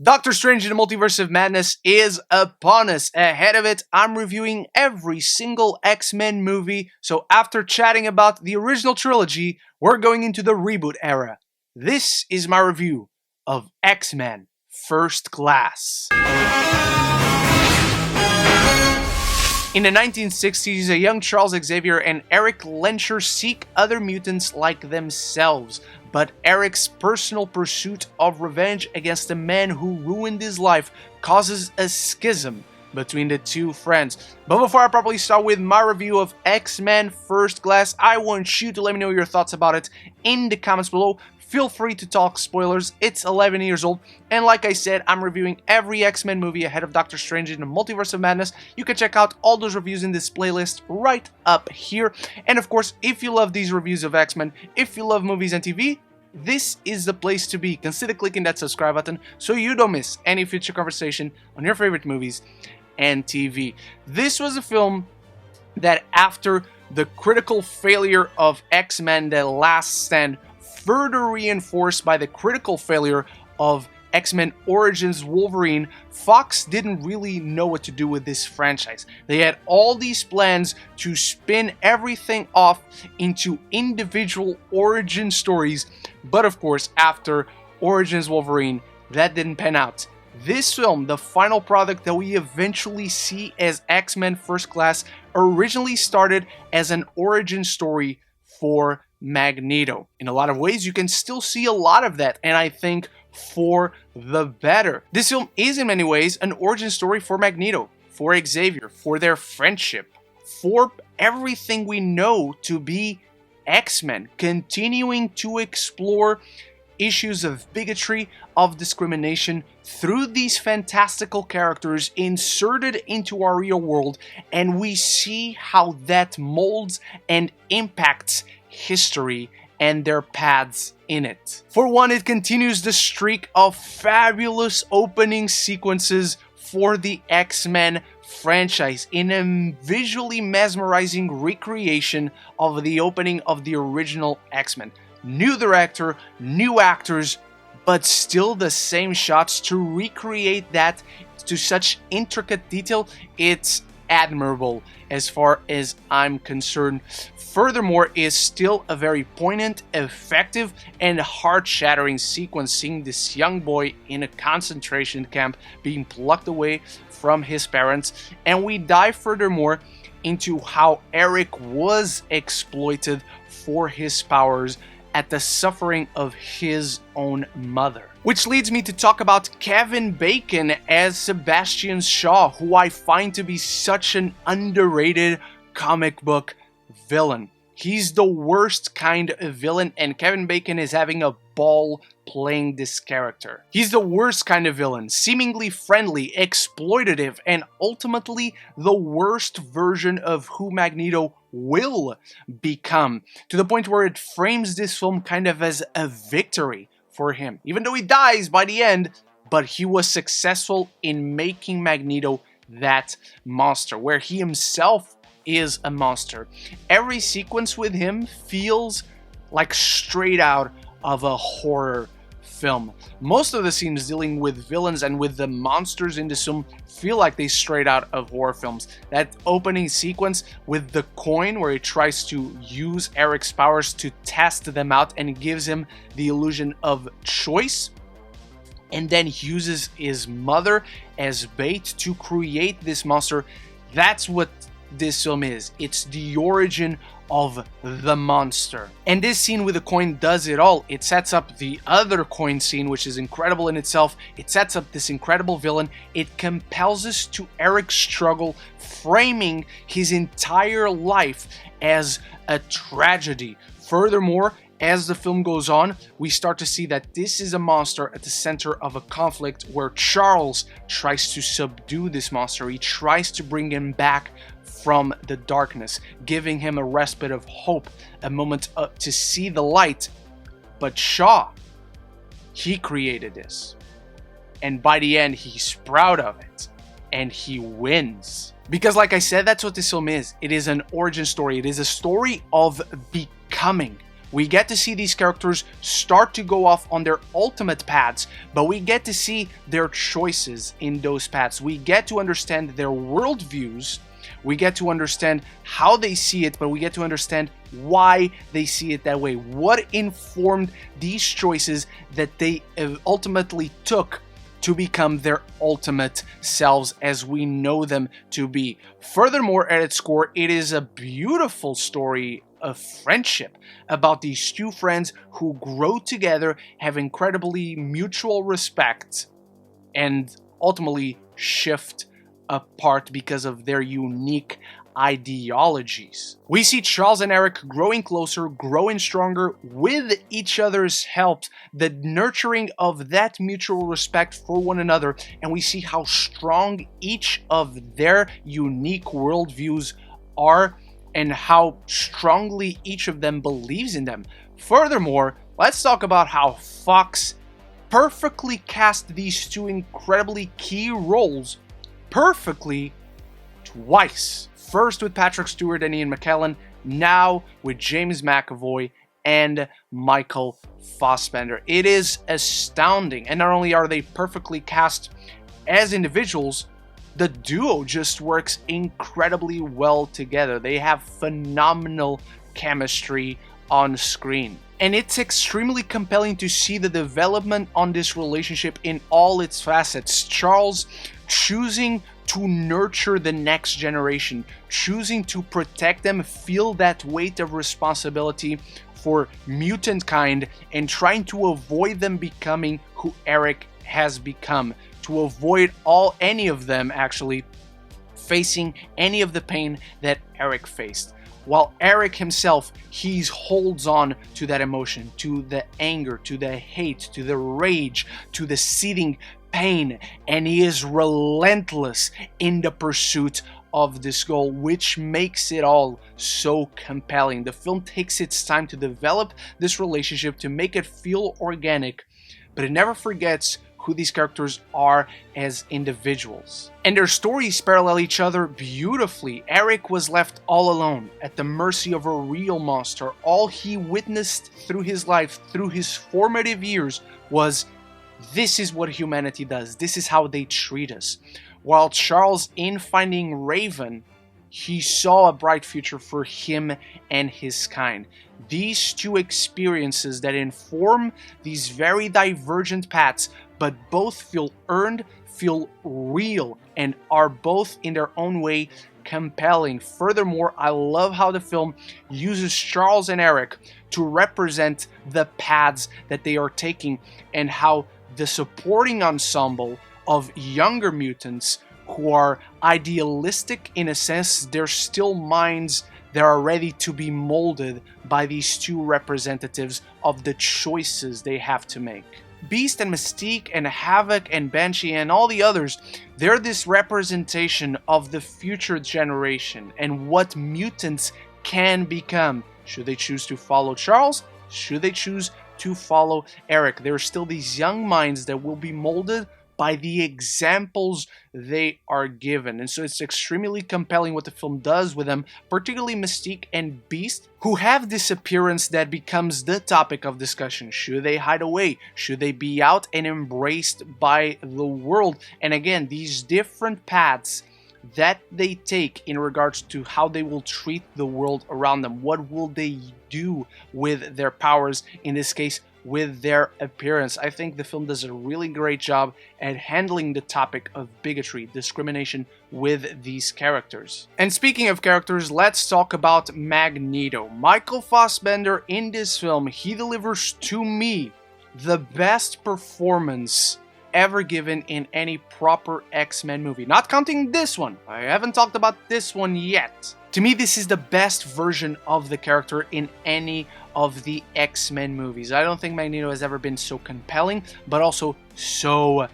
Doctor Strange in the Multiverse of Madness is upon us. Ahead of it, I'm reviewing every single X-Men movie, so after chatting about the original trilogy, we're going into the reboot era. This is my review of X-Men First Class. In the 1960s, a young Charles Xavier and Erik Lensherr seek other mutants like themselves, but Erik's personal pursuit of revenge against the man who ruined his life causes a schism between the two friends. But before I properly start with my review of X-Men First Class, I want you to let me know your thoughts about it in the comments below. Feel free to talk spoilers, it's 11 years old, and like I said, I'm reviewing every X-Men movie ahead of Doctor Strange in the Multiverse of Madness. You can check out all those reviews in this playlist right up here. And of course, if you love these reviews of X-Men, if you love movies and TV, this is the place to be. Consider clicking that subscribe button so you don't miss any future conversation on your favorite movies and TV. This was a film that, after the critical failure of X-Men The Last Stand, further reinforced by the critical failure of X-Men Origins Wolverine, Fox didn't really know what to do with this franchise. They had all these plans to spin everything off into individual origin stories, but of course, after Origins Wolverine, that didn't pan out. This film, the final product that we eventually see as X-Men First Class, originally started as an origin story for Magneto. In a lot of ways, you can still see a lot of that, and I think for the better. This film is in many ways an origin story for Magneto, for Xavier, for their friendship, for everything we know to be X-Men, continuing to explore issues of bigotry, of discrimination through these fantastical characters inserted into our real world, and we see how that molds and impacts history and their paths in it. For one, it continues the streak of fabulous opening sequences for the X-Men franchise in a visually mesmerizing recreation of the opening of the original X-Men. New director, new actors, but still the same shots to recreate that to such intricate detail. It's admirable as far as I'm concerned. Furthermore, is still a very poignant, effective, and heart-shattering sequence seeing this young boy in a concentration camp being plucked away from his parents, and we dive furthermore into how Erik was exploited for his powers at the suffering of his own mother. Which leads me to talk about Kevin Bacon as Sebastian Shaw, who I find to be such an underrated comic book villain. He's the worst kind of villain, and Kevin Bacon is having a ball playing this character. He's the worst kind of villain, seemingly friendly, exploitative, and ultimately the worst version of who Magneto will become, to the point where it frames this film kind of as a victory for him. Even though he dies by the end, but he was successful in making Magneto that monster, where he himself is a monster. Every sequence with him feels like straight out of a horror film. Most of the scenes dealing with villains and with the monsters in this film feel like they straight out of horror films. That opening sequence with the coin where he tries to use Erik's powers to test them out and gives him the illusion of choice, and then uses his mother as bait to create this monster. That's what this film is. It's the origin of the monster. And this scene with the coin does it all. It sets up the other coin scene, which is incredible in itself. It sets up this incredible villain. It compels us to Erik's struggle, framing his entire life as a tragedy. Furthermore, as the film goes on, we start to see that this is a monster at the center of a conflict where Charles tries to subdue this monster. He tries to bring him back from the darkness, giving him a respite of hope, a moment to see the light. But Shaw, he created this. And by the end, he's proud of it. And he wins. Because like I said, that's what this film is. It is an origin story. It is a story of becoming. We get to see these characters start to go off on their ultimate paths, but we get to see their choices in those paths. We get to understand their worldviews. We get to understand how they see it, but we get to understand why they see it that way. What informed these choices that they ultimately took to become their ultimate selves as we know them to be. Furthermore, at its core, it is a beautiful story of friendship about these two friends who grow together, have incredibly mutual respect, and ultimately shift apart because of their unique ideologies. We see Charles and Erik growing closer, growing stronger with each other's help, the nurturing of that mutual respect for one another, and we see how strong each of their unique worldviews are and how strongly each of them believes in them. Furthermore, let's talk about how Fox perfectly cast these two incredibly key roles perfectly twice. First with Patrick Stewart and Ian McKellen, now with James McAvoy and Michael Fassbender. It is astounding, and not only are they perfectly cast as individuals, the duo just works incredibly well together. They have phenomenal chemistry on screen. And it's extremely compelling to see the development on this relationship in all its facets. Charles choosing to nurture the next generation, choosing to protect them, feel that weight of responsibility for mutant kind, and trying to avoid them becoming who Erik has become, to avoid any of them actually facing any of the pain that Erik faced. While Erik himself, he holds on to that emotion, to the anger, to the hate, to the rage, to the seething pain, and he is relentless in the pursuit of this goal, which makes it all so compelling. The film takes its time to develop this relationship, to make it feel organic, but it never forgets who these characters are as individuals. And their stories parallel each other beautifully. Erik was left all alone, at the mercy of a real monster. All he witnessed through his life, through his formative years, was this is what humanity does. This is how they treat us. While Charles, in finding Raven, he saw a bright future for him and his kind. These two experiences that inform these very divergent paths, but both feel earned, feel real, and are both in their own way compelling. Furthermore, I love how the film uses Charles and Erik to represent the paths that they are taking, and how the supporting ensemble of younger mutants who are idealistic in a sense, they're still minds that are ready to be molded by these two representatives of the choices they have to make. Beast and Mystique and Havoc and Banshee and all the others, they're this representation of the future generation and what mutants can become. Should they choose to follow Charles? Should they choose to follow Erik? There are still these young minds that will be molded by the examples they are given. And so it's extremely compelling what the film does with them, particularly Mystique and Beast, who have this appearance that becomes the topic of discussion. Should they hide away? Should they be out and embraced by the world? And again, these different paths that they take in regards to how they will treat the world around them. What will they do with their powers, in this case, with their appearance? I think the film does a really great job at handling the topic of bigotry, discrimination with these characters. And speaking of characters, let's talk about Magneto. Michael Fassbender in this film, he delivers to me the best performance ever given in any proper X-Men movie. Not counting this one. I haven't talked about this one yet. To me, this is the best version of the character in any of the X-Men movies. I don't think Magneto has ever been so compelling, but also so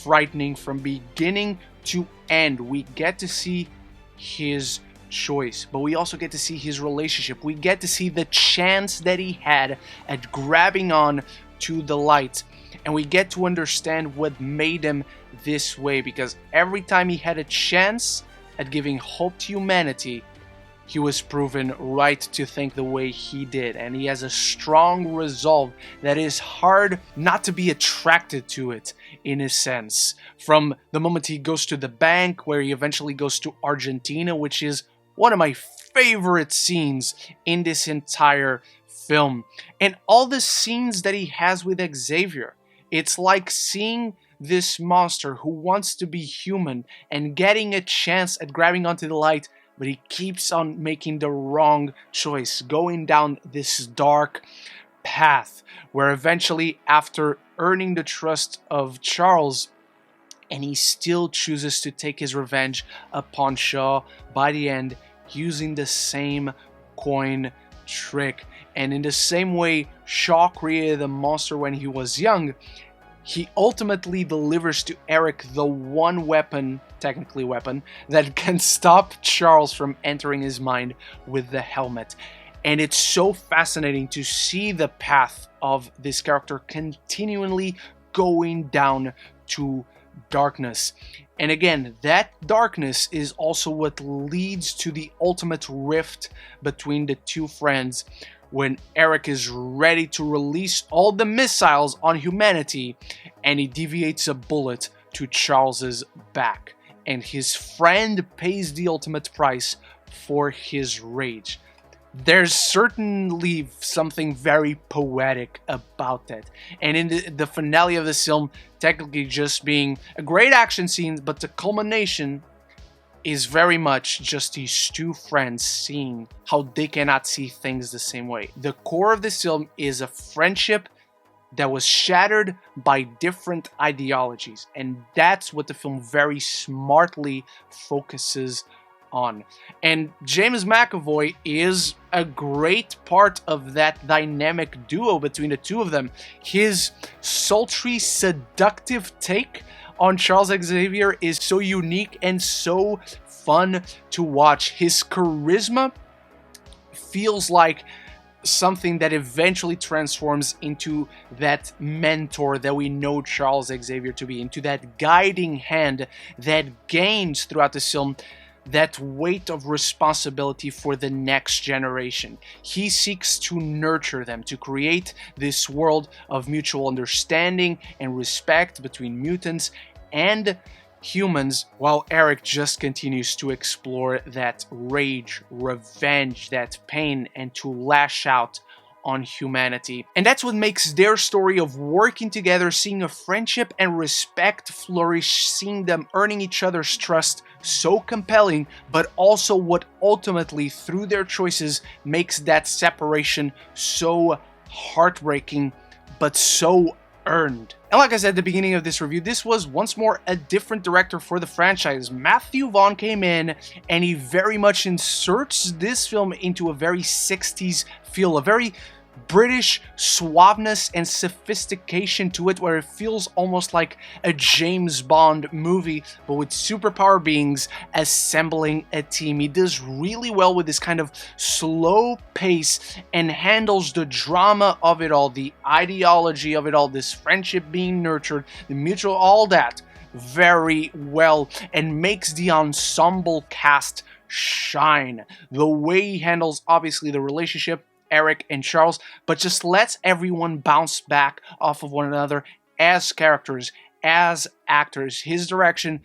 frightening from beginning to end. We get to see his choice, but we also get to see his relationship. We get to see the chance that he had at grabbing on to the light, and we get to understand what made him this way, because every time he had a chance at giving hope to humanity, he was proven right to think the way he did, and he has a strong resolve that is hard not to be attracted to it, in a sense. From the moment he goes to the bank, where he eventually goes to Argentina, which is one of my favorite scenes in this entire film. And all the scenes that he has with Xavier, it's like seeing this monster who wants to be human and getting a chance at grabbing onto the light, but he keeps on making the wrong choice, going down this dark path, where eventually, after earning the trust of Charles, and he still chooses to take his revenge upon Shaw by the end, using the same coin trick. And in the same way Shaw created a monster when he was young, he ultimately delivers to Erik the one weapon, technically weapon, that can stop Charles from entering his mind with the helmet. And it's so fascinating to see the path of this character continually going down to darkness. And again, that darkness is also what leads to the ultimate rift between the two friends, when Erik is ready to release all the missiles on humanity, and he deviates a bullet to Charles's back, and his friend pays the ultimate price for his rage. There's certainly something very poetic about that, and in the finale of this film, technically just being a great action scene, but the culmination is very much just these two friends seeing how they cannot see things the same way. The core of this film is a friendship that was shattered by different ideologies, and that's what the film very smartly focuses on. And James McAvoy is a great part of that dynamic duo between the two of them. His sultry, seductive take on Charles Xavier is so unique and so fun to watch. His charisma feels like something that eventually transforms into that mentor that we know Charles Xavier to be, into that guiding hand that gains throughout the film that weight of responsibility for the next generation. He seeks to nurture them, to create this world of mutual understanding and respect between mutants and humans, while Erik just continues to explore that rage, revenge, that pain, and to lash out on humanity. And that's what makes their story of working together, seeing a friendship and respect flourish, seeing them earning each other's trust so compelling, but also what ultimately, through their choices, makes that separation so heartbreaking, but so earned. And like I said at the beginning of this review, this was once more a different director for the franchise. Matthew Vaughn came in and he very much inserts this film into a very 60s feel, a very British suaveness and sophistication to it, where it feels almost like a James Bond movie, but with superpower beings assembling a team. He does really well with this kind of slow pace and handles the drama of it all, the ideology of it all, this friendship being nurtured, the mutual, all that very well, and makes the ensemble cast shine. The way he handles, obviously, the relationship Erik and Charles, but just lets everyone bounce back off of one another as characters, as actors. His direction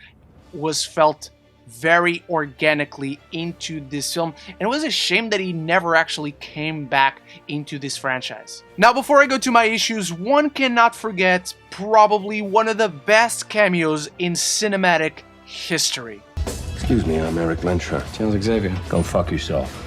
was felt very organically into this film, and it was a shame that he never actually came back into this franchise. Now, before I go to my issues, one cannot forget probably one of the best cameos in cinematic history. Excuse me, I'm Erik Lensherr. Charles Xavier. Go fuck yourself.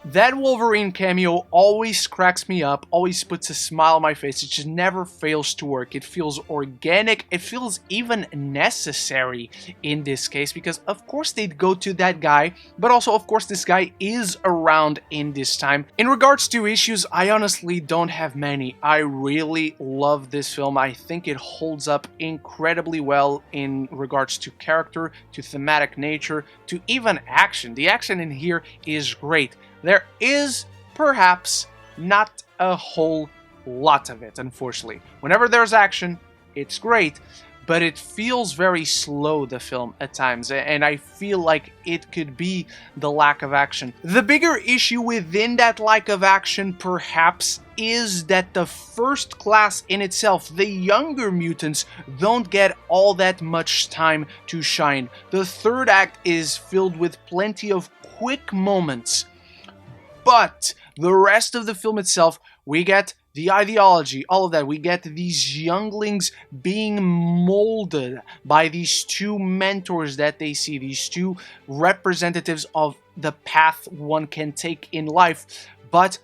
That Wolverine cameo always cracks me up, always puts a smile on my face. It just never fails to work. It feels organic. It feels even necessary in this case, because of course they'd go to that guy, but also of course this guy is around in this time. In regards to issues, I honestly don't have many. I really love this film. I think it holds up incredibly well in regards to character, to thematic nature, to even action. The action in here is great. There is perhaps not a whole lot of it, unfortunately. Whenever there's action, it's great, but it feels very slow, the film, at times, and I feel like it could be the lack of action. The bigger issue within that lack of action, perhaps, is that the First Class in itself, the younger mutants, don't get all that much time to shine. The third act is filled with plenty of quick moments, but the rest of the film itself, we get the ideology, all of that. We get these younglings being molded by these two mentors that they see, these two representatives of the path one can take in life, but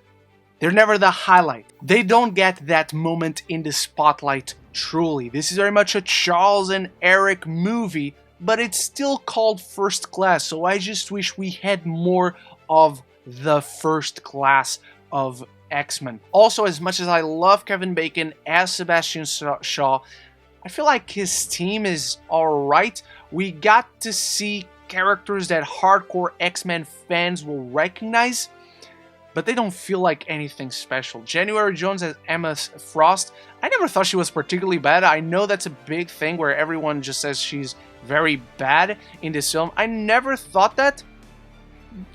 they're never the highlight. They don't get that moment in the spotlight, truly. This is very much a Charles and Erik movie, but it's still called First Class, so I just wish we had more of the First Class of X-Men. Also, as much as I love Kevin Bacon as Sebastian Shaw, I feel like his team is alright. We got to see characters that hardcore X-Men fans will recognize, but they don't feel like anything special. January Jones as Emma Frost, I never thought she was particularly bad. I know that's a big thing where everyone just says she's very bad in this film. I never thought that,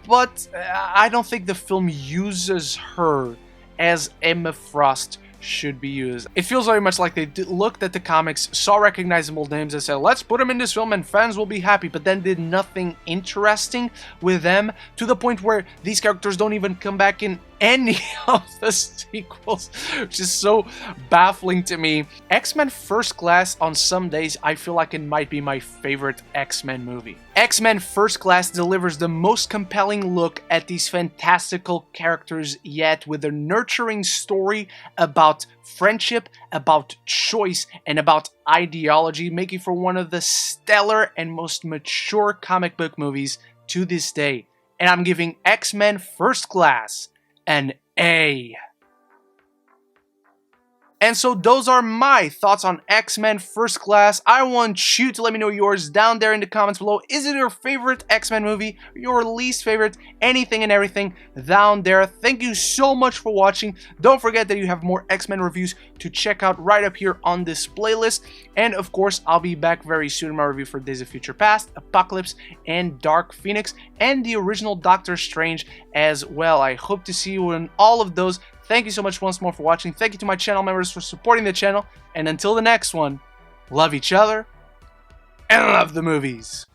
but I don't think the film uses her as Emma Frost should be used. It feels very much like they looked at the comics, saw recognizable names and said, let's put them in this film and fans will be happy, but then did nothing interesting with them, to the point where these characters don't even come back in any of the sequels, which is so baffling to me. X-Men First Class, on some days, I feel like it might be my favorite X-Men movie. X-Men First Class delivers the most compelling look at these fantastical characters yet, with a nurturing story about friendship, about choice, and about ideology, making for one of the stellar and most mature comic book movies to this day. And I'm giving X-Men First Class an A. And so those are my thoughts on X-Men First Class. I want you to let me know yours down there in the comments below. Is it your favorite X-Men movie? Your least favorite? Anything and everything down there. Thank you so much for watching. Don't forget that you have more X-Men reviews to check out right up here on this playlist. And of course, I'll be back very soon in my review for Days of Future Past, Apocalypse, and Dark Phoenix, and the original Doctor Strange as well. I hope to see you in all of those. Thank you so much once more for watching. Thank you to my channel members for supporting the channel. And until the next one, love each other and love the movies.